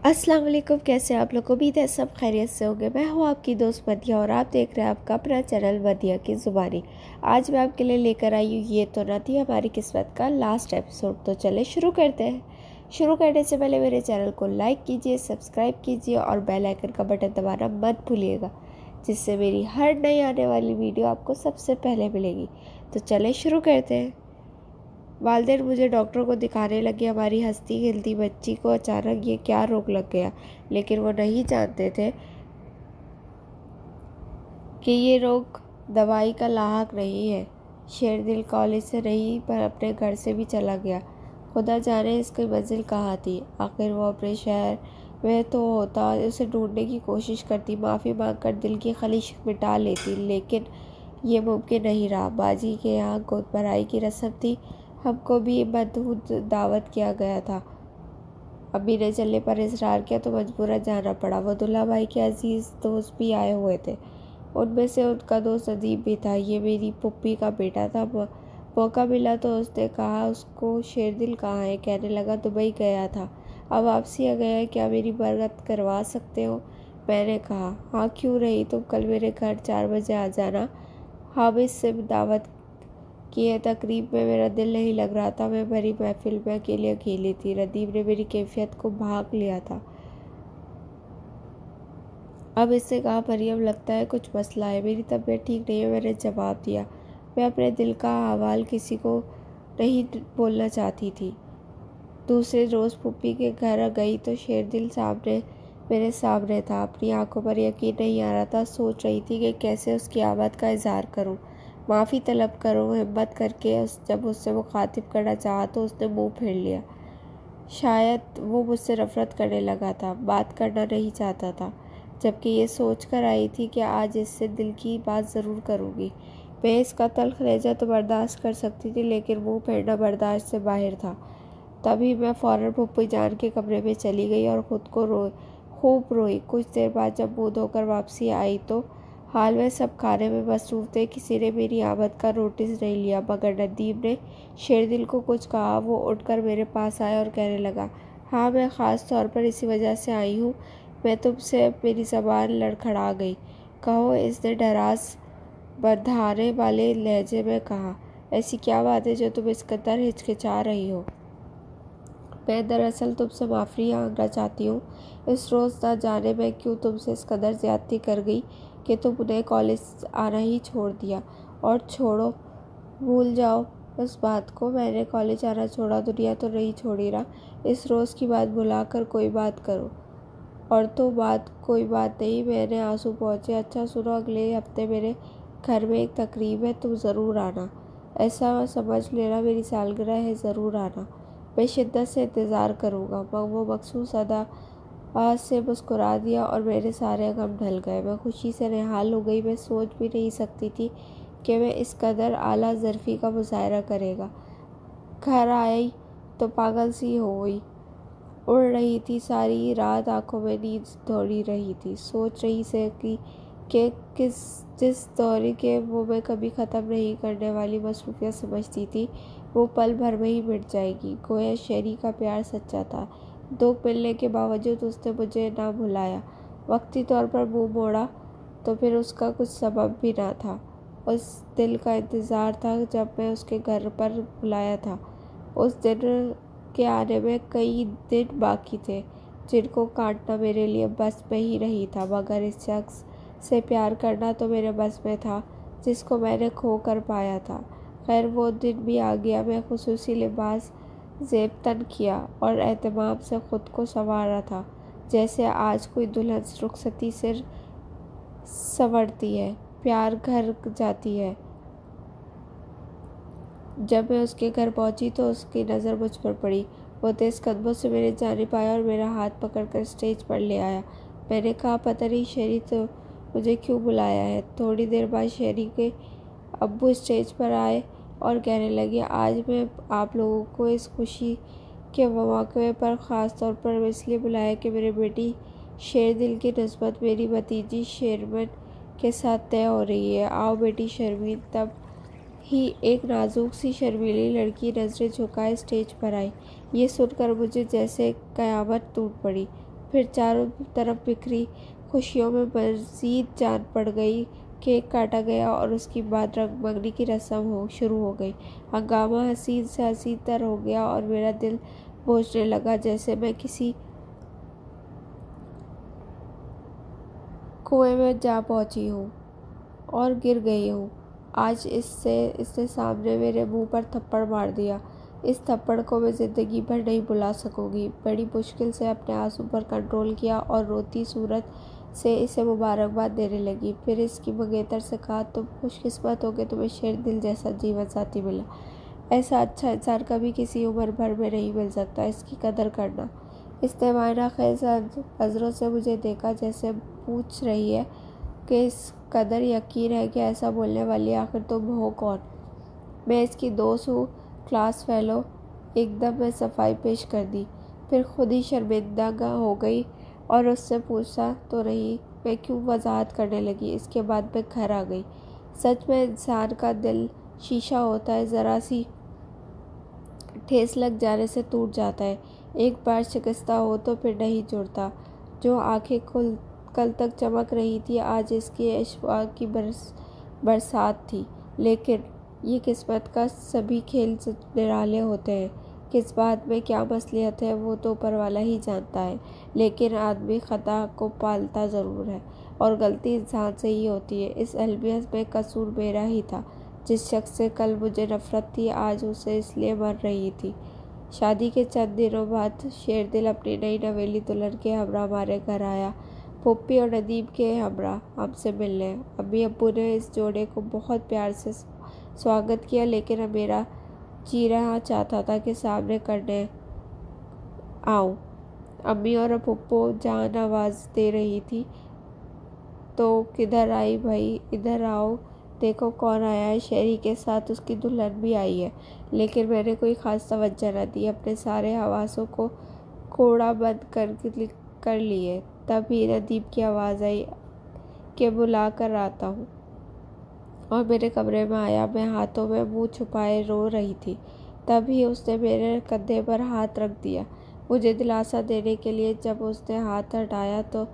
السلام علیکم، کیسے آپ لوگ؟ امید ہے سب خیریت سے ہوں گے۔ میں ہوں آپ کی دوست مدیہ اور آپ دیکھ رہے ہیں آپ کا اپنا چینل مدیہ کی زبانی۔ آج میں آپ کے لیے لے کر آئی ہوں یہ تو نہ تھی ہماری قسمت کا لاسٹ ایپیسوڈ۔ تو چلے شروع کرتے ہیں۔ شروع کرنے سے پہلے میرے چینل کو لائک کیجئے، سبسکرائب کیجئے اور بیل آئیکن کا بٹن دبانا مت بھولیے گا، جس سے میری ہر نئی آنے والی ویڈیو آپ کو سب سے پہلے ملے گی۔ تو چلے شروع کرتے ہیں۔ والدین مجھے ڈاکٹر کو دکھانے لگے۔ ہماری ہنستی کھیلتی بچی کو اچانک یہ کیا روگ لگ گیا، لیکن وہ نہیں جانتے تھے کہ یہ روگ دوائی کا لاحق نہیں ہے۔ شیردل کالج سے نہیں پر اپنے گھر سے بھی چلا گیا۔ خدا جانے اس کی منزل کہاں تھی۔ آخر وہ اپنے شہر میں تو ہوتا، اسے ڈھونڈنے کی کوشش کرتی، معافی مانگ کر دل کی خلیش مٹا لیتی، لیکن یہ ممکن نہیں رہا۔ باجی کے یہاں گود بھرائی کی رسم تھی، ہم کو بھی مدعو دعوت کیا گیا تھا۔ امی نے چلنے پر اصرار کیا تو مجبوراً جانا پڑا۔ وہ دلہا بھائی کے عزیز دوست بھی آئے ہوئے تھے، ان میں سے ان کا دوست ندیم بھی تھا۔ یہ میری پھوپھی کا بیٹا تھا۔ موقع ملا تو اس نے کہا اس کو شیردل کہاں ہے، کہنے لگا دبئی گیا تھا، اب واپسی آ گیا ہے، کیا میری برگت کروا سکتے ہو؟ میں نے کہا ہاں کیوں نہیں، تم کل میرے گھر 4 بجے آ جانا۔ حامد سے دعوت کی تقریب میں میرا دل نہیں لگ رہا تھا، میں بھری محفل میں اکیلی تھی۔ ندیم نے میری کیفیت کو بھانپ لیا تھا۔ اب اس سے کہا مریم لگتا ہے کچھ مسئلہ ہے، میری طبیعت ٹھیک نہیں ہے۔ میں نے جواب دیا میں اپنے دل کا احوال کسی کو نہیں بولنا چاہتی تھی۔ دوسرے روز پھوپھی کے گھر گئی تو شیردل میرے سامنے تھا۔ اپنی آنکھوں پر یقین نہیں آ رہا تھا۔ سوچ رہی تھی کہ کیسے اس کی آمد کا اظہار کروں، معافی طلب کروں۔ ہمت کر کے جب اس سے مخاطب کرنا چاہا تو اس نے منہ پھیر لیا۔ شاید وہ مجھ سے نفرت کرنے لگا تھا، بات کرنا نہیں چاہتا تھا، جبکہ یہ سوچ کر آئی تھی کہ آج اس سے دل کی بات ضرور کروں گی۔ میں اس کا تلخ لہجہ تو برداشت کر سکتی تھی، لیکن منہ پھیرنا برداشت سے باہر تھا۔ تبھی میں فوراً پھوپھی جان کے کمرے میں چلی گئی اور خود کو خوب روئی۔ کچھ دیر بعد جب منہ دھو کر واپسی آئی تو حال میں سب کھانے میں مصروف تھے، کسی نے میری آمد کا نوٹس نہیں لیا، مگر ندیم نے شیردل کو کچھ کہا۔ وہ اٹھ کر میرے پاس آیا اور کہنے لگا ہاں میں خاص طور پر اسی وجہ سے آئی ہوں، میں تم سے میری زبان لڑکھڑا گئی۔ کہو، اس نے ڈراس بندھانے والے لہجے میں کہا، ایسی کیا بات ہے جو تم اس قدر ہچکچا رہی ہو؟ میں دراصل تم سے معافی مانگنا چاہتی ہوں۔ اس روز نہ جانے میں کیوں تم سے اس قدر زیادتی کر گئی کہ تم نے کالج آنا ہی چھوڑ دیا۔ اور چھوڑو، بھول جاؤ اس بات کو، میں نے کالج آنا چھوڑا، دنیا تو نہیں چھوڑی نا۔ اس روز کی بات بھلا کر کوئی بات کرو۔ اور تو کوئی بات نہیں، میں نے آنسو پہنچے۔ اچھا سنو، اگلے ہفتے میرے گھر میں ایک تقریب ہے، تم ضرور آنا۔ ایسا سمجھ لینا میری سالگرہ ہے، ضرور آنا، میں شدت سے انتظار کروں گا۔ وہ مخصوص ادا سے مسکرا دیا اور میرے سارے غم ڈھل گئے۔ میں خوشی سے نہال ہو گئی۔ میں سوچ بھی نہیں سکتی تھی کہ میں اس قدر اعلیٰ ظرفی کا مظاہرہ کرے گا۔ گھر آئی تو پاگل سی ہو گئی، اڑ رہی تھی، ساری رات آنکھوں میں نیند دوڑی رہی تھی۔ سوچ رہی تھی کہ جس دوری کے وہ میں کبھی ختم نہیں کرنے والی مصروفیت سمجھتی تھی، وہ پل بھر میں ہی مٹ جائے گی۔ گویا شیری کا پیار سچا تھا۔ دکھ ملنے کے باوجود اس نے مجھے نہ بھلایا، وقتی طور پر منہ موڑا تو پھر اس کا کچھ سبب بھی نہ تھا۔ اس دن کا انتظار تھا جب میں اس کے گھر پر بلایا تھا۔ اس دن کے آنے میں کئی دن باقی تھے، جن کو کاٹنا میرے لیے بس میں ہی نہیں تھا، مگر اس شخص سے پیار کرنا تو میرے بس میں تھا جس کو میں نے کھو کر پایا تھا۔ خیر وہ دن بھی آ گیا۔ میں خصوصی لباس زیب تن کیا اور اہتمام سے خود کو سنوارا تھا، جیسے آج کوئی دلہن رخصتی سے سنورتی ہے، پیار گھر جاتی ہے۔ جب میں اس کے گھر پہنچی تو اس کی نظر مجھ پر پڑی۔ وہ تیز قدموں سے میری جانب آیا اور میرا ہاتھ پکڑ کر اسٹیج پر لے آیا۔ میں نے کہا پتہ نہیں شیری تو مجھے کیوں بلایا ہے۔ تھوڑی دیر بعد شیری کے ابو اسٹیج پر آئے اور کہنے لگے آج میں آپ لوگوں کو اس خوشی کے موقع پر خاص طور پر اس لیے بلایا کہ میری بیٹی شیردل کی نسبت میری بھتیجی شرمین کے ساتھ طے ہو رہی ہے۔ آؤ بیٹی شرمین۔ تب ہی ایک نازک سی شرمیلی لڑکی نظریں جھکائے اسٹیج پر آئی۔ یہ سن کر مجھے جیسے قیامت ٹوٹ پڑی۔ پھر چاروں طرف بکھری خوشیوں میں مزید جان پڑ گئی۔ کیک کاٹا گیا اور اس کے بعد رنگ منگنی کی رسم شروع ہو گئی۔ ہنگامہ حسین سے حسین تر ہو گیا اور میرا دل بوجھنے لگا، جیسے میں کسی کنویں میں جا پہنچی ہوں اور گر گئی ہوں۔ آج اس نے سامنے میرے منہ پر تھپڑ مار دیا۔ اس تھپڑ کو میں زندگی بھر نہیں بھلا سکوں گی۔ بڑی مشکل سے اپنے آنسو پر کنٹرول کیا اور روتی صورت سے اسے مبارکباد دینے لگی۔ پھر اس کی منگیتر سے کہا، تم خوش قسمت ہو کہ تمہیں شیر دل جیسا جیون ساتھی ملا۔ ایسا اچھا انسان کبھی کسی عمر بھر میں نہیں مل سکتا، اس کی قدر کرنا۔ اس نے معائنہ خیز نظروں سے مجھے دیکھا، جیسے پوچھ رہی ہے کہ اس قدر یقین ہے کہ ایسا بولنے والی آخر تم ہو کون؟ میں اس کی دوست ہوں، کلاس فیلو۔ ایک دم میں صفائی پیش کر دی، پھر خود ہی شرمندہ ہو گئی اور اس سے پوچھا تو رہی میں کیوں وضاحت کرنے لگی۔ اس کے بعد میں گھر آ گئی۔ سچ میں انسان کا دل شیشہ ہوتا ہے، ذرا سی ٹھیس لگ جانے سے ٹوٹ جاتا ہے۔ ایک بار شکستہ ہو تو پھر نہیں جڑتا۔ جو آنکھیں کل تک چمک رہی تھی، آج اس کی اشواق کی برسات تھی۔ لیکن یہ قسمت کا سبھی کھیل نرالے ہوتے ہیں۔ کس بات میں کیا مصلحت ہے وہ تو اوپر والا ہی جانتا ہے، لیکن آدمی خطا کو پالتا ضرور ہے اور غلطی انسان سے ہی ہوتی ہے۔ اس المیت میں قصور میرا ہی تھا۔ جس شخص سے کل مجھے نفرت تھی، آج اسے اس لیے مر رہی تھی۔ شادی کے چند دنوں بعد شیردل اپنی نئی نویلی دلہن کے ہمراہ ہمارے گھر آیا، پھوپھی اور ندیم کے ہمراہ ہم سے ملنے۔ امی ابو نے اس جوڑے کو بہت پیار سے سواگت کیا، لیکن میرا جی رہا چاہتا تھا کہ سامنے کرنے آؤں۔ امی اور پھوپھو جان آواز دے رہی تھی تو کدھر آئی بھائی، ادھر آؤ، دیکھو کون آیا ہے۔ شہری کے ساتھ اس کی دلہن بھی آئی ہے، لیکن میں نے کوئی خاص توجہ نہ دی، اپنے سارے حواسوں کو کوڑا بند کر لیے۔ تبھی ندیم کی آواز آئی کہ بلا کر آتا ہوں، اور میرے کمرے میں آیا۔ میں ہاتھوں میں منہ چھپائے رو رہی تھی۔ تبھی اس نے میرے کندھے پر ہاتھ رکھ دیا، مجھے دلاسا دینے کے لیے۔ جب اس نے ہاتھ ہٹایا تو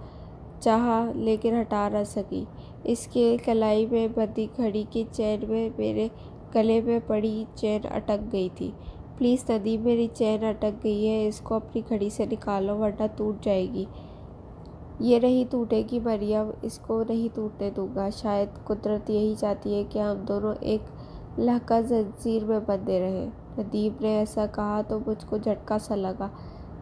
چاہا، لیکن ہٹا نہ سکی۔ اس کے کلائی میں بندھی گھڑی کی چین میں میرے گلے میں پڑی چین اٹک گئی تھی۔ پلیز ندیم، میری چین اٹک گئی ہے، اس کو اپنی گھڑی سے نکالو ورنہ ٹوٹ جائے گی۔ یہ نہیں ٹوٹے گی مریم، اس کو نہیں ٹوٹنے دوں گا۔ شاید قدرت یہی چاہتی ہے کہ ہم دونوں ایک لہکہ زنجیر میں بندھے رہیں۔ ندیم نے ایسا کہا تو مجھ کو جھٹکا سا لگا۔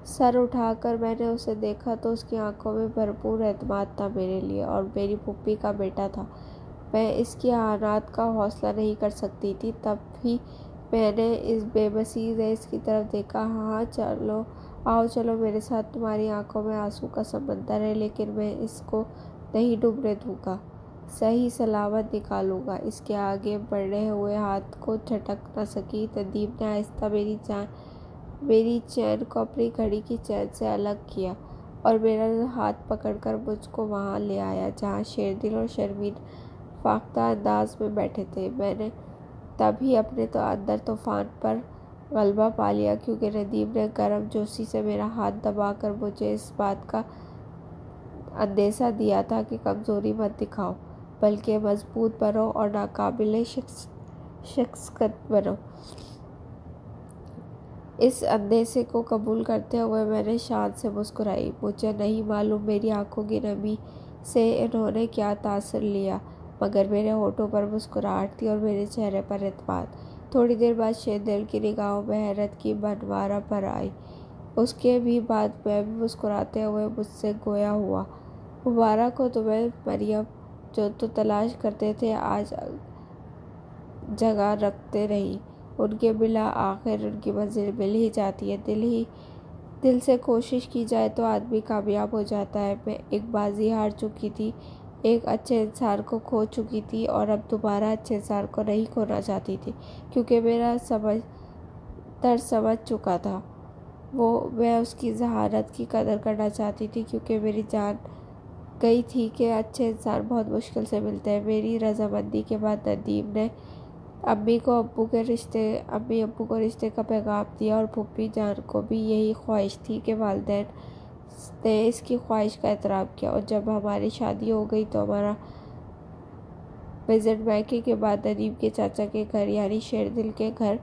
سر اٹھا کر میں نے اسے دیکھا تو اس کی آنکھوں میں بھرپور اعتماد تھا میرے لیے، اور میری پھوپھی کا بیٹا تھا۔ میں اس کی اعانات کا حوصلہ نہیں کر سکتی تھی۔ تب بھی میں نے اس بے بسی سے اس کی طرف دیکھا۔ ہاں آؤ چلو میرے ساتھ، تمہاری آنکھوں میں آنسو کا سمندر ہے، لیکن میں اس کو نہیں ڈوبنے دوں گا، صحیح سلامت نکالوں گا۔ اس کے آگے بڑھے ہوئے ہاتھ کو جھٹک نہ سکی۔ ندیم نے آہستہ میری چین کو اپنی گھڑی کی چین سے الگ کیا اور میرا ہاتھ پکڑ کر مجھ کو وہاں لے آیا جہاں شیردل اور شرمین فاختہ انداز میں بیٹھے تھے۔ میں نے تبھی اپنے اندر طوفان پر غلبہ پا لیا، کیونکہ ندیم نے گرم جوشی سے میرا ہاتھ دبا کر مجھے اس بات کا اندیشہ دیا تھا کہ کمزوری مت دکھاؤ، بلکہ مضبوط بنو اور ناقابل شکست بنو۔ اس اندیشے کو قبول کرتے ہوئے میں نے شان سے مسکرائی۔ مجھے نہیں معلوم میری آنکھوں کی نمی سے انہوں نے کیا تاثر لیا، مگر میرے ہونٹوں پر مسکراہٹ تھی اور میرے چہرے پر اعتماد۔ تھوڑی دیر بعد شیردل کی نگاہوں میں حیرت کی بنواریں بھر آئیں۔ اس کے بھی بعد میں بھی مسکراتے ہوئے مجھ سے گویا ہوا، مبارک ہو تمہیں مریم، جو تم تلاش کرتے تھے آج جگہ رکھتے رہی۔ ان کے بالآخر ان کی منزل مل ہی جاتی ہے۔ دل سے کوشش کی جائے تو آدمی کامیاب ہو جاتا ہے۔ میں ایک بازی ہار چکی تھی، ایک اچھے انسان کو کھو چکی تھی، اور اب دوبارہ اچھے انسان کو نہیں کھونا چاہتی تھی، کیونکہ میرا درد سمجھ چکا تھا۔ میں اس کی ذہانت کی قدر کرنا چاہتی تھی، کیونکہ میری جان گئی تھی کہ اچھے انسان بہت مشکل سے ملتے ہیں۔ میری رضامندی کے بعد ندیم نے امی ابو کو رشتے کا پیغام دیا، اور پھوپھی جان کو بھی یہی خواہش تھی کہ والدین نے اس کی خواہش کا احترام کیا، اور جب ہماری شادی ہو گئی تو ہمارا وزٹ میکے کے بعد ندیم کے چاچا کے گھر یعنی شیردل کے گھر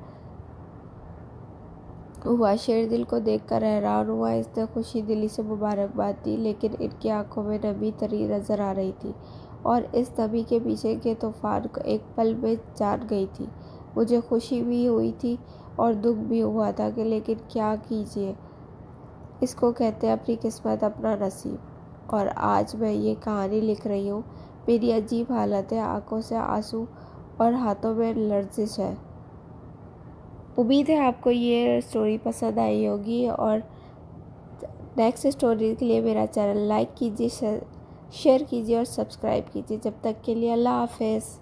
ہوا۔ شیردل کو دیکھ کر حیران ہوا۔ اس نے خوشی دلی سے مبارکباد دی، لیکن ان کی آنکھوں میں نمی طری نظر آ رہی تھی، اور اس نمی کے پیچھے کے طوفان کو ایک پل میں جان گئی تھی۔ مجھے خوشی بھی ہوئی تھی اور دکھ بھی ہوا تھا، لیکن کیا کیجیے، اس کو کہتے ہیں اپنی قسمت، اپنا نصیب۔ اور آج میں یہ کہانی لکھ رہی ہوں۔ میری عجیب حالت ہے، آنکھوں سے آنسو اور ہاتھوں میں لرزش ہے۔ امید ہے آپ کو یہ سٹوری پسند آئی ہوگی، اور نیکسٹ سٹوری کے لیے میرا چینل لائک کیجیے، شیئر کیجیے اور سبسکرائب کیجیے۔ جب تک کے لیے اللہ حافظ۔